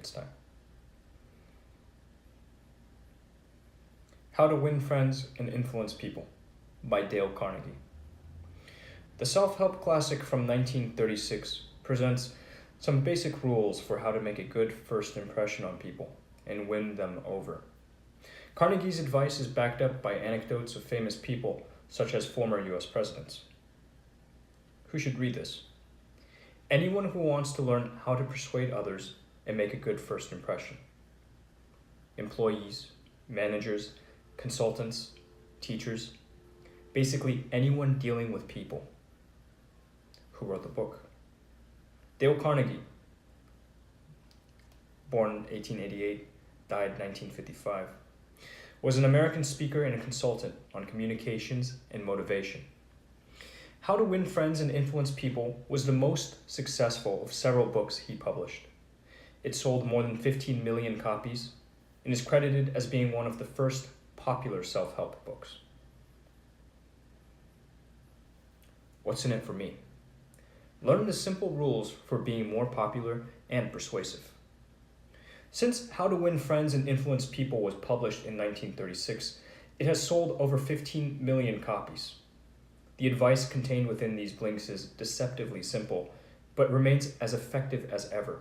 it's time. How to Win Friends and Influence People by Dale Carnegie. The self-help classic from 1936 presents some basic rules for how to make a good first impression on people and win them over. Carnegie's advice is backed up by anecdotes of famous people such as former US presidents. Who should read this? Anyone who wants to learn how to persuade others and make a good first impression. Employees, managers, consultants, teachers, basically anyone dealing with people. Who wrote the book? Dale Carnegie, born 1888, died 1955, was an American speaker and a consultant on communications and motivation. How to Win Friends and Influence People was the most successful of several books he published. It sold more than 15 million copies and is credited as being one of the first popular self-help books. What's in it for me? Learn the simple rules for being more popular and persuasive. Since How to Win Friends and Influence People was published in 1936, it has sold over 15 million copies. The advice contained within these blinks is deceptively simple, but remains as effective as ever.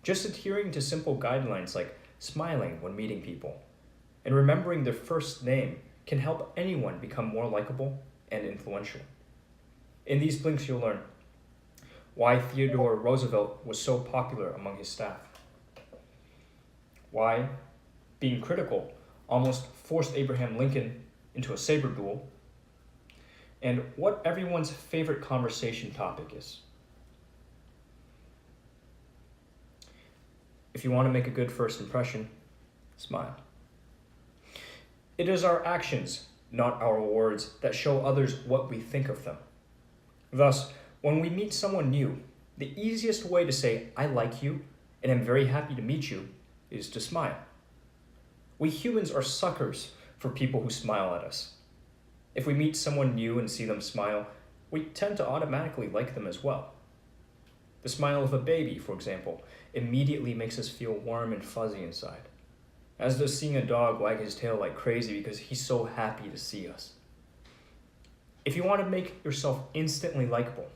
Just adhering to simple guidelines like smiling when meeting people and remembering their first name can help anyone become more likable and influential. In these blinks, you'll learn why Theodore Roosevelt was so popular among his staff, why being critical almost forced Abraham Lincoln into a saber duel, and what everyone's favorite conversation topic is. If you want to make a good first impression, smile. It is our actions, not our words, that show others what we think of them. Thus, when we meet someone new, the easiest way to say, "I like you and am very happy to meet you," is to smile. We humans are suckers for people who smile at us. If we meet someone new and see them smile, we tend to automatically like them as well. The smile of a baby, for example, immediately makes us feel warm and fuzzy inside, as does seeing a dog wag his tail like crazy because he's so happy to see us. If you want to make yourself instantly likable,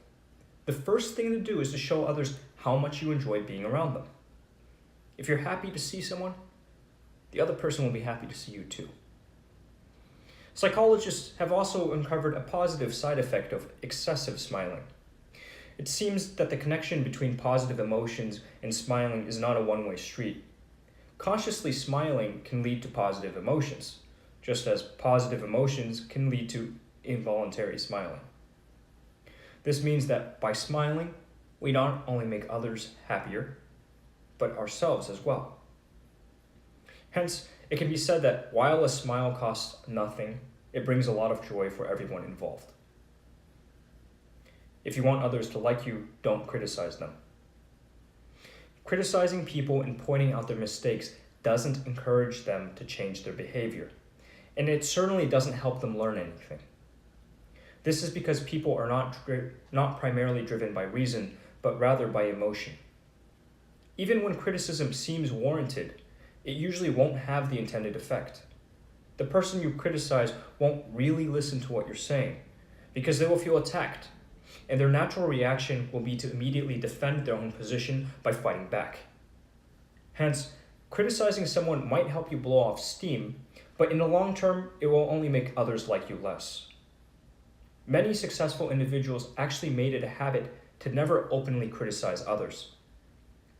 the first thing to do is to show others how much you enjoy being around them. If you're happy to see someone, the other person will be happy to see you too. Psychologists have also uncovered a positive side effect of excessive smiling. It seems that the connection between positive emotions and smiling is not a one-way street. Consciously smiling can lead to positive emotions, just as positive emotions can lead to involuntary smiling. This means that by smiling, we not only make others happier, but ourselves as well. Hence, it can be said that while a smile costs nothing, it brings a lot of joy for everyone involved. If you want others to like you, don't criticize them. Criticizing people and pointing out their mistakes doesn't encourage them to change their behavior, and it certainly doesn't help them learn anything. This is because people are not primarily driven by reason, but rather by emotion. Even when criticism seems warranted, it usually won't have the intended effect. The person you criticize won't really listen to what you're saying because they will feel attacked, and their natural reaction will be to immediately defend their own position by fighting back. Hence, criticizing someone might help you blow off steam, but in the long term, it will only make others like you less. Many successful individuals actually made it a habit to never openly criticize others.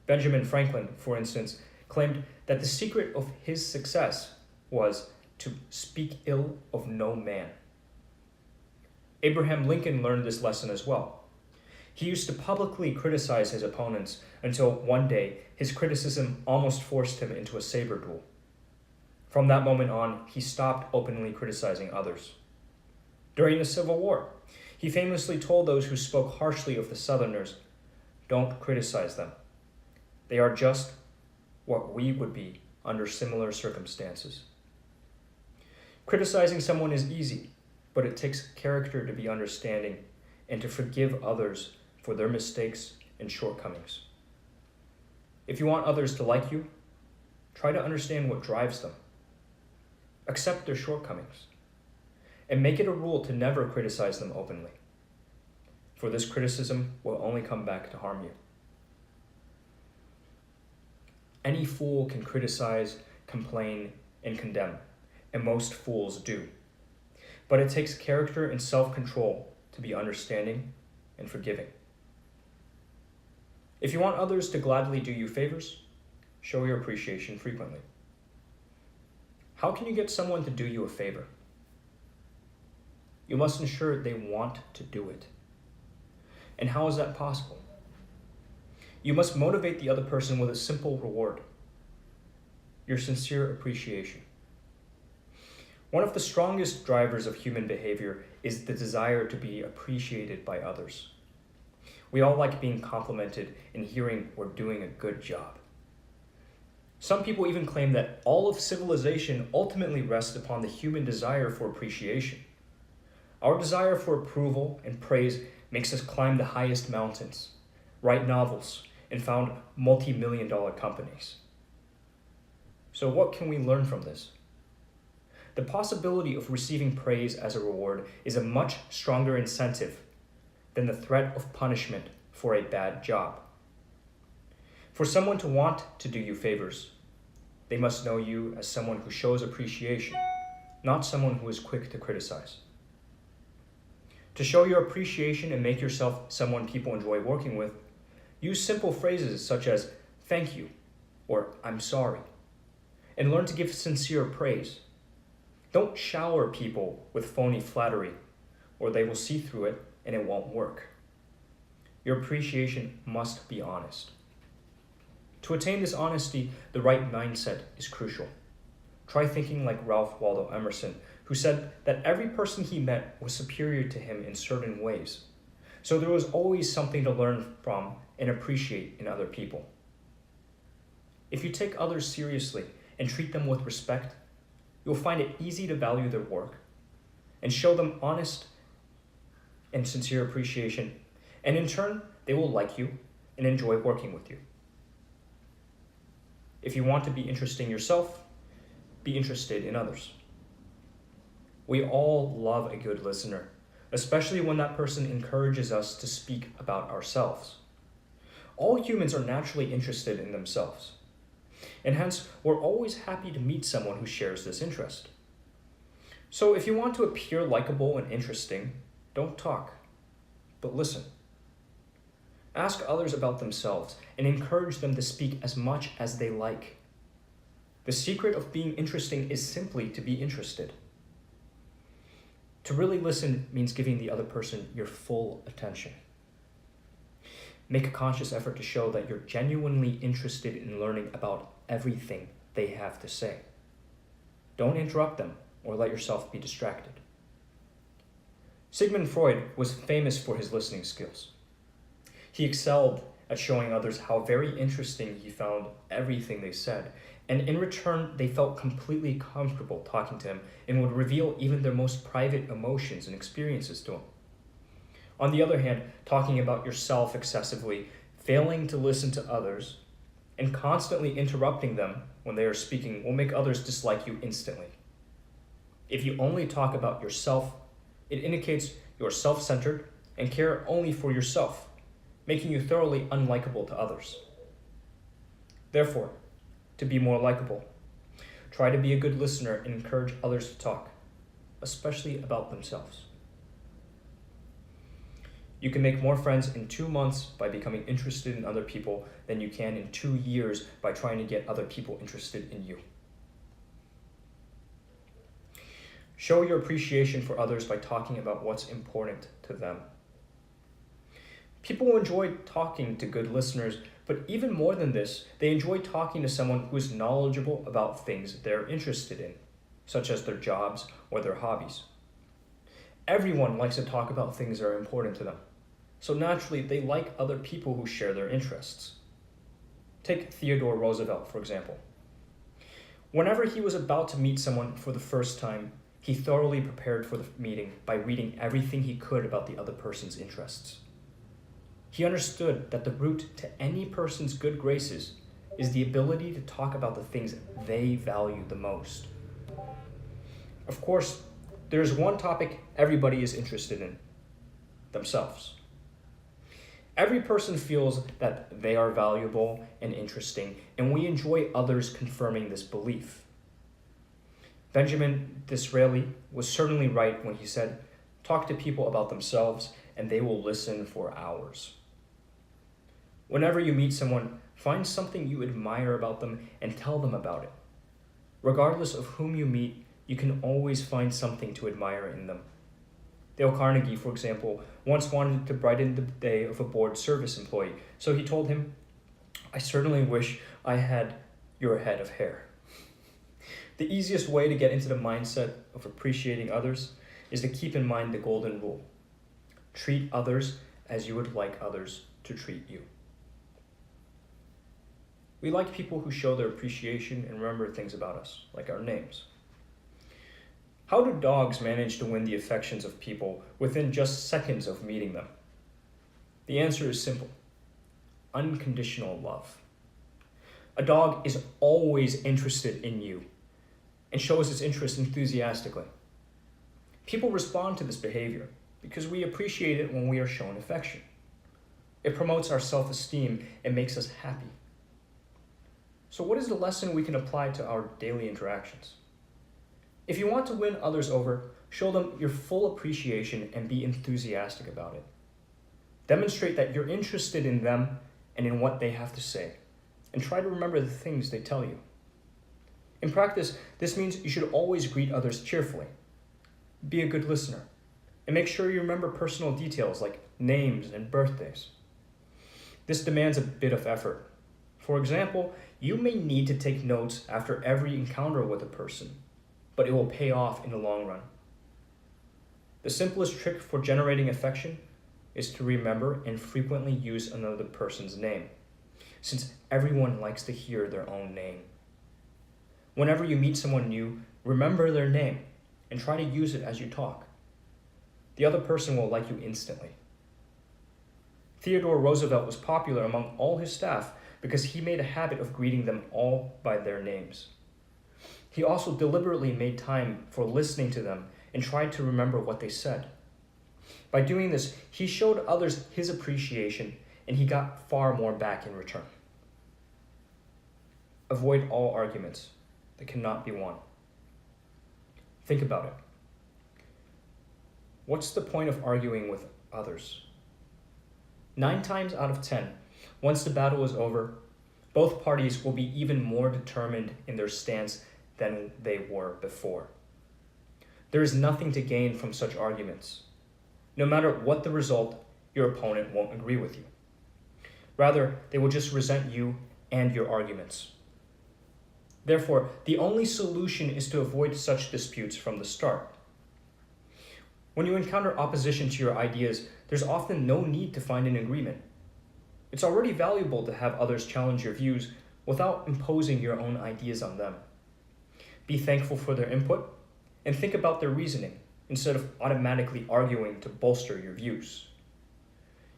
Benjamin Franklin, for instance, claimed that the secret of his success was to speak ill of no man. Abraham Lincoln learned this lesson as well. He used to publicly criticize his opponents until one day his criticism almost forced him into a saber duel. From that moment on, he stopped openly criticizing others. During the Civil War, he famously told those who spoke harshly of the Southerners, "Don't criticize them. They are just what we would be under similar circumstances." Criticizing someone is easy, but it takes character to be understanding and to forgive others for their mistakes and shortcomings. If you want others to like you, try to understand what drives them. Accept their shortcomings, and make it a rule to never criticize them openly, for this criticism will only come back to harm you. Any fool can criticize, complain, and condemn, and most fools do. But it takes character and self-control to be understanding and forgiving. If you want others to gladly do you favors, show your appreciation frequently. How can you get someone to do you a favor? You must ensure they want to do it. And how is that possible? You must motivate the other person with a simple reward: your sincere appreciation. One of the strongest drivers of human behavior is the desire to be appreciated by others. We all like being complimented and hearing we're doing a good job. Some people even claim that all of civilization ultimately rests upon the human desire for appreciation. Our desire for approval and praise makes us climb the highest mountains, write novels, and found multi-million-dollar companies. So what can we learn from this? The possibility of receiving praise as a reward is a much stronger incentive than the threat of punishment for a bad job. For someone to want to do you favors, they must know you as someone who shows appreciation, not someone who is quick to criticize. To show your appreciation and make yourself someone people enjoy working with, use simple phrases such as "thank you" or "I'm sorry," and learn to give sincere praise. Don't shower people with phony flattery, or they will see through it and it won't work. Your appreciation must be honest. To attain this honesty, the right mindset is crucial. Try thinking like Ralph Waldo Emerson, who said that every person he met was superior to him in certain ways. So there was always something to learn from and appreciate in other people. If you take others seriously and treat them with respect, you'll find it easy to value their work and show them honest and sincere appreciation, and in turn, they will like you and enjoy working with you. If you want to be interesting yourself, be interested in others. We all love a good listener, especially when that person encourages us to speak about ourselves. All humans are naturally interested in themselves, and hence we're always happy to meet someone who shares this interest. So if you want to appear likable and interesting, don't talk, but listen. Ask others about themselves and encourage them to speak as much as they like. The secret of being interesting is simply to be interested. To really listen means giving the other person your full attention. Make a conscious effort to show that you're genuinely interested in learning about everything they have to say. Don't interrupt them or let yourself be distracted. Sigmund Freud was famous for his listening skills. He excelled at showing others how very interesting he found everything they said, and in return, they felt completely comfortable talking to him and would reveal even their most private emotions and experiences to him. On the other hand, talking about yourself excessively, failing to listen to others, and constantly interrupting them when they are speaking will make others dislike you instantly. If you only talk about yourself, it indicates you're self-centered and care only for yourself, making you thoroughly unlikable to others. Therefore, to be more likable, try to be a good listener and encourage others to talk, especially about themselves. You can make more friends in 2 months by becoming interested in other people than you can in 2 years by trying to get other people interested in you. Show your appreciation for others by talking about what's important to them. People enjoy talking to good listeners, but even more than this, they enjoy talking to someone who is knowledgeable about things they're interested in, such as their jobs or their hobbies. Everyone likes to talk about things that are important to them, so naturally they like other people who share their interests. Take Theodore Roosevelt, for example. Whenever he was about to meet someone for the first time, he thoroughly prepared for the meeting by reading everything he could about the other person's interests. He understood that the route to any person's good graces is the ability to talk about the things they value the most. Of course, there's one topic everybody is interested in: themselves. Every person feels that they are valuable and interesting, and we enjoy others confirming this belief. Benjamin Disraeli was certainly right when he said, "Talk to people about themselves, and they will listen for hours." Whenever you meet someone, find something you admire about them and tell them about it. Regardless of whom you meet, you can always find something to admire in them. Dale Carnegie, for example, once wanted to brighten the day of a bored service employee, so he told him, "I certainly wish I had your head of hair." The easiest way to get into the mindset of appreciating others is to keep in mind the golden rule: treat others as you would like others to treat you. We like people who show their appreciation and remember things about us, like our names. How do dogs manage to win the affections of people within just seconds of meeting them? The answer is simple: unconditional love. A dog is always interested in you and shows its interest enthusiastically. People respond to this behavior because we appreciate it when we are shown affection. It promotes our self-esteem and makes us happy. So what is the lesson we can apply to our daily interactions? If you want to win others over, show them your full appreciation and be enthusiastic about it. Demonstrate that you're interested in them and in what they have to say, and try to remember the things they tell you. In practice, this means you should always greet others cheerfully. Be a good listener, and make sure you remember personal details like names and birthdays. This demands a bit of effort. For example, you may need to take notes after every encounter with a person, but it will pay off in the long run. The simplest trick for generating affection is to remember and frequently use another person's name, since everyone likes to hear their own name. Whenever you meet someone new, remember their name and try to use it as you talk. The other person will like you instantly. Theodore Roosevelt was popular among all his staff because he made a habit of greeting them all by their names. He also deliberately made time for listening to them and tried to remember what they said. By doing this, he showed others his appreciation, and he got far more back in return. Avoid all arguments that cannot be won. Think about it. What's the point of arguing with others? 9 times out of 10, once the battle is over, both parties will be even more determined in their stance than they were before. There is nothing to gain from such arguments. No matter what the result, your opponent won't agree with you. Rather, they will just resent you and your arguments. Therefore, the only solution is to avoid such disputes from the start. When you encounter opposition to your ideas, there's often no need to find an agreement. It's already valuable to have others challenge your views without imposing your own ideas on them. Be thankful for their input and think about their reasoning instead of automatically arguing to bolster your views.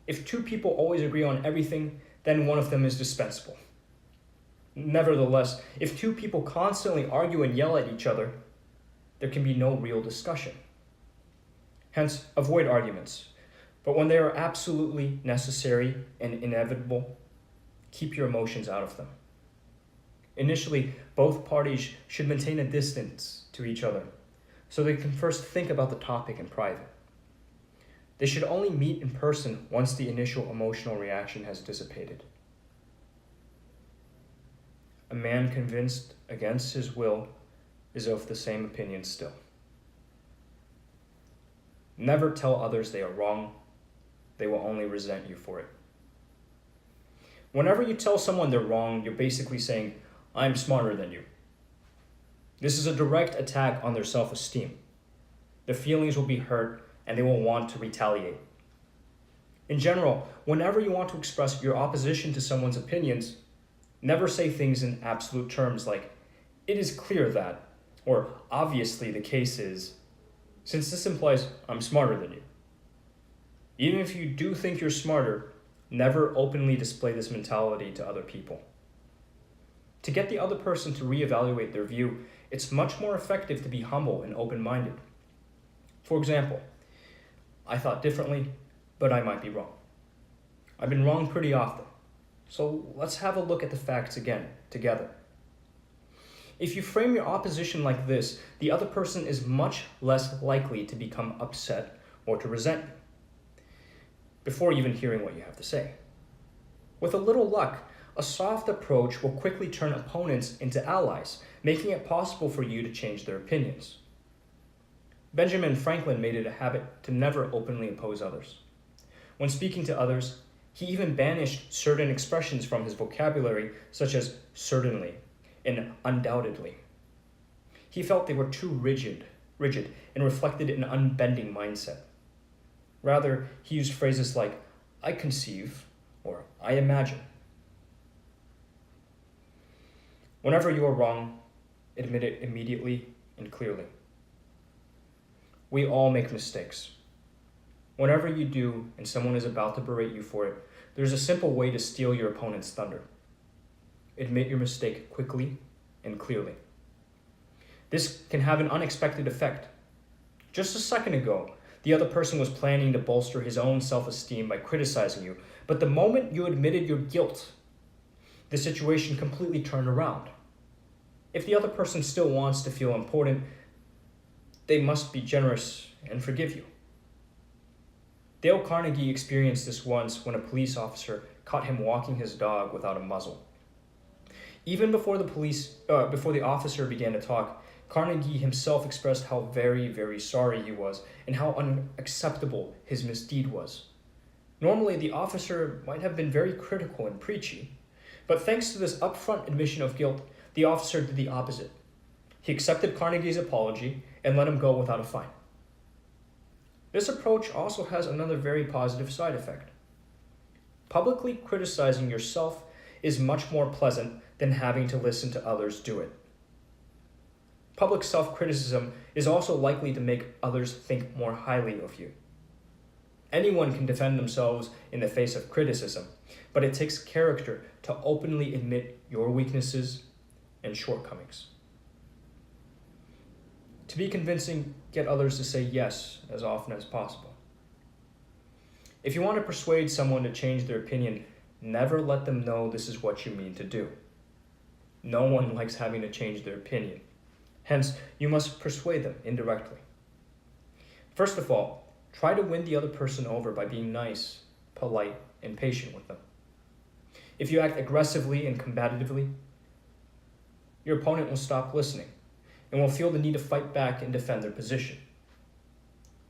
If 2 people always agree on everything, then one of them is dispensable. Nevertheless, if 2 people constantly argue and yell at each other, there can be no real discussion. Hence, avoid arguments. But when they are absolutely necessary and inevitable, keep your emotions out of them. Initially, both parties should maintain a distance to each other, so they can first think about the topic in private. They should only meet in person once the initial emotional reaction has dissipated. A man convinced against his will is of the same opinion still. Never tell others they are wrong. They will only resent you for it. Whenever you tell someone they're wrong, you're basically saying, "I'm smarter than you." This is a direct attack on their self-esteem. Their feelings will be hurt and they will want to retaliate. In general, whenever you want to express your opposition to someone's opinions, never say things in absolute terms like, "It is clear that," or "obviously the case is," since this implies I'm smarter than you. Even if you do think you're smarter, never openly display this mentality to other people. To get the other person to reevaluate their view, it's much more effective to be humble and open-minded. For example, I thought differently, but I might be wrong. I've been wrong pretty often, so let's have a look at the facts again, together. If you frame your opposition like this, the other person is much less likely to become upset or to resent you before even hearing what you have to say. With a little luck, a soft approach will quickly turn opponents into allies, making it possible for you to change their opinions. Benjamin Franklin made it a habit to never openly oppose others. When speaking to others, he even banished certain expressions from his vocabulary, such as certainly and undoubtedly. He felt they were too rigid and reflected an unbending mindset. Rather, he used phrases like, I conceive, or I imagine. Whenever you are wrong, admit it immediately and clearly. We all make mistakes. Whenever you do and someone is about to berate you for it, there's a simple way to steal your opponent's thunder. Admit your mistake quickly and clearly. This can have an unexpected effect. Just a second ago, the other person was planning to bolster his own self-esteem by criticizing you, but the moment you admitted your guilt, the situation completely turned around. If the other person still wants to feel important, they must be generous and forgive you. Dale Carnegie experienced this once when a police officer caught him walking his dog without a muzzle. Even before the officer began to talk, Carnegie himself expressed how very, very sorry he was and how unacceptable his misdeed was. Normally, the officer might have been very critical and preachy, but thanks to this upfront admission of guilt, the officer did the opposite. He accepted Carnegie's apology and let him go without a fine. This approach also has another very positive side effect. Publicly criticizing yourself is much more pleasant than having to listen to others do it. Public self-criticism is also likely to make others think more highly of you. Anyone can defend themselves in the face of criticism, but it takes character to openly admit your weaknesses and shortcomings. To be convincing, get others to say yes as often as possible. If you want to persuade someone to change their opinion, never let them know this is what you mean to do. No one likes having to change their opinion. Hence, you must persuade them indirectly. First of all, try to win the other person over by being nice, polite, and patient with them. If you act aggressively and combatively, your opponent will stop listening and will feel the need to fight back and defend their position.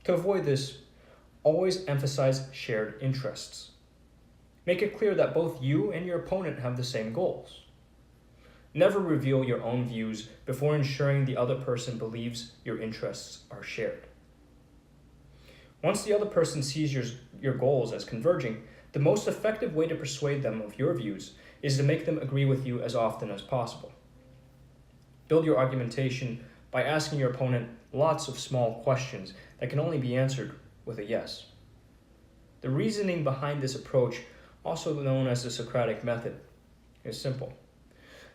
To avoid this, always emphasize shared interests. Make it clear that both you and your opponent have the same goals. Never reveal your own views before ensuring the other person believes your interests are shared. Once the other person sees your goals as converging, the most effective way to persuade them of your views is to make them agree with you as often as possible. Build your argumentation by asking your opponent lots of small questions that can only be answered with a yes. The reasoning behind this approach, also known as the Socratic Method, is simple.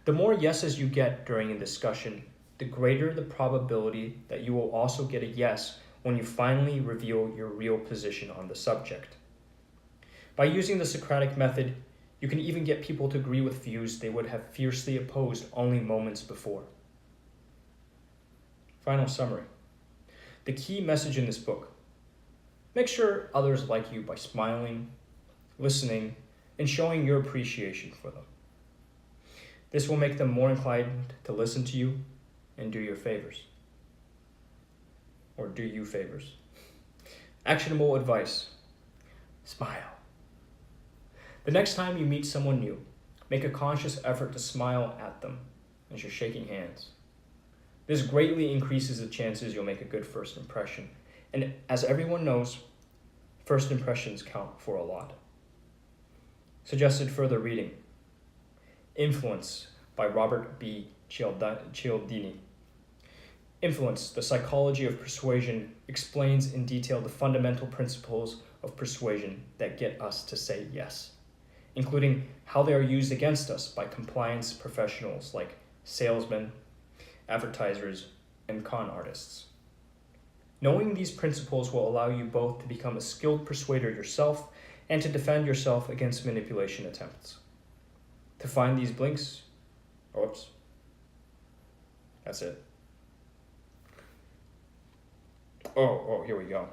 The more yeses you get during a discussion, the greater the probability that you will also get a yes when you finally reveal your real position on the subject. By using the Socratic Method, you can even get people to agree with views they would have fiercely opposed only moments before. Final summary. The key message in this book: make sure others like you by smiling, listening, and showing your appreciation for them. This will make them more inclined to listen to you and do your favors. Or do you favors. Actionable advice: smile. The next time you meet someone new, make a conscious effort to smile at them as you're shaking hands. This greatly increases the chances you'll make a good first impression. And as everyone knows, first impressions count for a lot. Suggested further reading: Influence by Robert B. Cialdini. Influence, the Psychology of Persuasion, explains in detail the fundamental principles of persuasion that get us to say yes. including how they are used against us by compliance professionals like salesmen, advertisers, and con artists. Knowing these principles will allow you both to become a skilled persuader yourself and to defend yourself against manipulation attempts. To find these links, that's it. Oh, here we go.